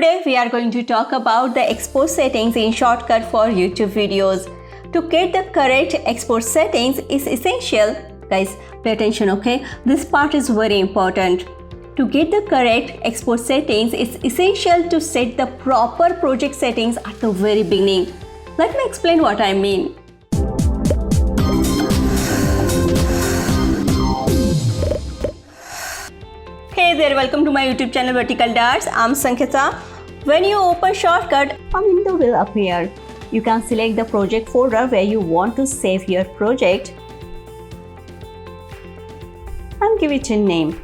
Today we are going to talk about the export settings in Shotcut for YouTube videos. To get the correct export settings is essential. Guys, pay attention, okay? This part is very important. To get the correct export settings, it's essential to set the proper project settings at the very beginning. Let me explain what I mean. Hey there, welcome to my YouTube channel Vertical Darts. I'm Sanketa. When you open Shotcut, a window will appear. You can select the project folder where you want to save your project and give it a name.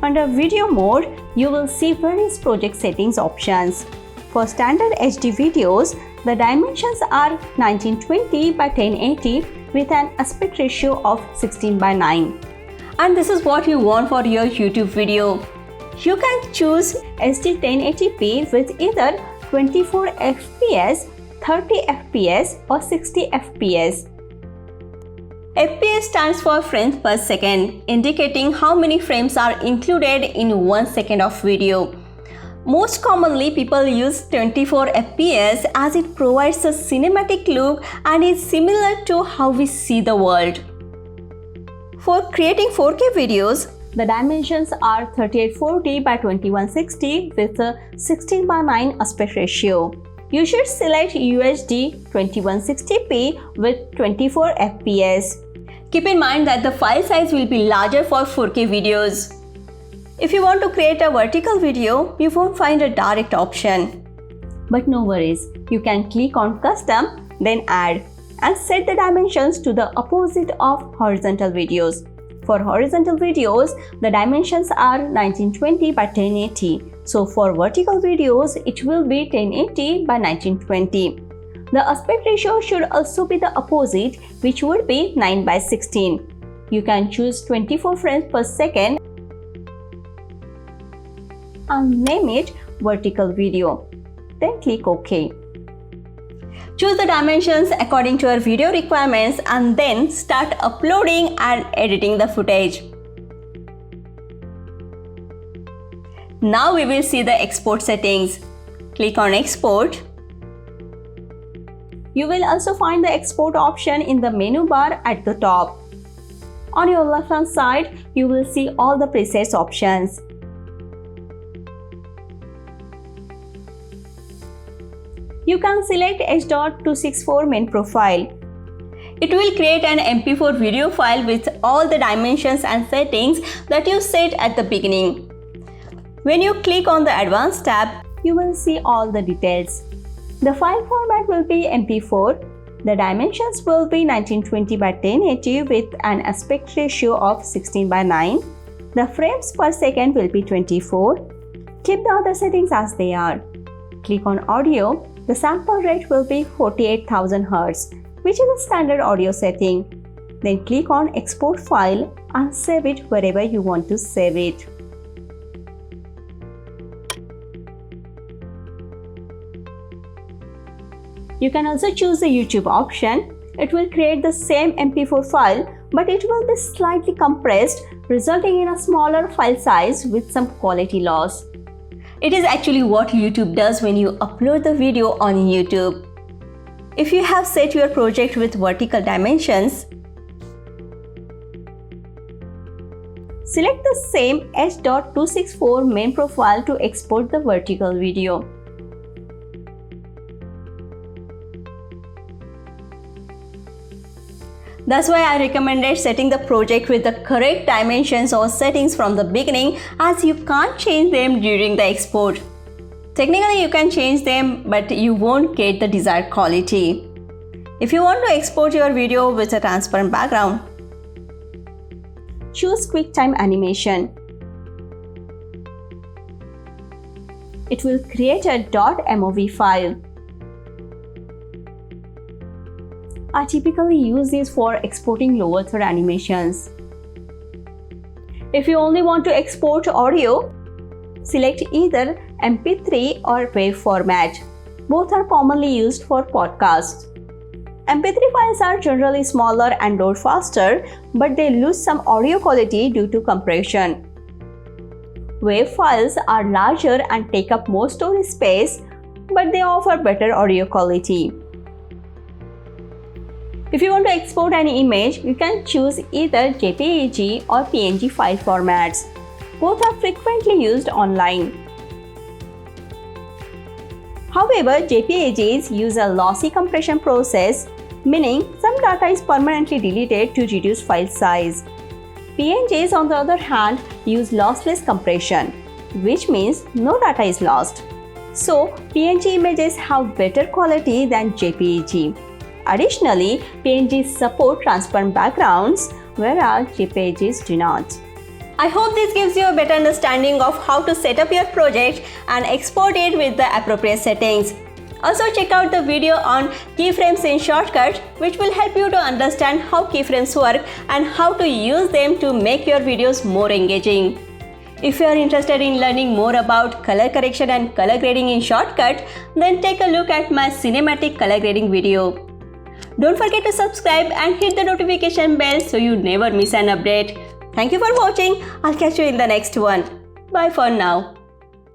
Under video mode, you will see various project settings options. For standard HD videos, the dimensions are 1920 by 1080 with an aspect ratio of 16:9. And this is what you want for your YouTube video. You can choose SD 1080p with either 24 fps, 30 fps or 60 fps. FPS stands for frames per second, indicating how many frames are included in 1 second of video. Most commonly, people use 24 fps as it provides a cinematic look and is similar to how we see the world. For creating 4K videos, the dimensions are 3840 by 2160 with a 16:9 aspect ratio. You should select UHD 2160p with 24 fps. Keep in mind that the file size will be larger for 4K videos. If you want to create a vertical video, you won't find a direct option. But no worries, you can click on Custom, then Add, and set the dimensions to the opposite of horizontal videos. For horizontal videos, the dimensions are 1920 by 1080. So for vertical videos, it will be 1080 by 1920. The aspect ratio should also be the opposite, which would be 9:16. You can choose 24 frames per second and name it vertical video. Then click OK. Choose the dimensions according to your video requirements and then start uploading and editing the footage. Now we will see the export settings. Click on Export. You will also find the export option in the menu bar at the top. On your left hand side, you will see all the presets options. You can select H.264 main profile. It will create an MP4 video file with all the dimensions and settings that you set at the beginning. When you click on the Advanced tab, you will see all the details. The file format will be MP4. The dimensions will be 1920 by 1080 with an aspect ratio of 16:9. The frames per second will be 24. Keep the other settings as they are. Click on Audio. The sample rate will be 48,000 Hz, which is a standard audio setting. Then click on Export File and save it wherever you want to save it. You can also choose the YouTube option. It will create the same MP4 file, but it will be slightly compressed, resulting in a smaller file size with some quality loss. It is actually what YouTube does when you upload the video on YouTube. If you have set your project with vertical dimensions, select the same H.264 main profile to export the vertical video. That's why I recommended setting the project with the correct dimensions or settings from the beginning, as you can't change them during the export. Technically, you can change them, but you won't get the desired quality. If you want to export your video with a transparent background, choose QuickTime Animation. It will create a .mov file. I typically use these for exporting lower third animations. If you only want to export audio, select either MP3 or WAV format. Both are commonly used for podcasts. MP3 files are generally smaller and load faster, but they lose some audio quality due to compression. WAV files are larger and take up more storage space, but they offer better audio quality. If you want to export an image, you can choose either JPEG or PNG file formats. Both are frequently used online. However, JPEGs use a lossy compression process, meaning some data is permanently deleted to reduce file size. PNGs, on the other hand, use lossless compression, which means no data is lost. So, PNG images have better quality than JPEG. Additionally, PNGs support transparent backgrounds, whereas JPEGs do not. I hope this gives you a better understanding of how to set up your project and export it with the appropriate settings. Also check out the video on keyframes in Shotcut, which will help you to understand how keyframes work and how to use them to make your videos more engaging. If you are interested in learning more about color correction and color grading in Shotcut, then take a look at my cinematic color grading video. Don't forget to subscribe and hit the notification bell so you never miss an update. Thank you for watching. I'll catch you in the next one. Bye for now.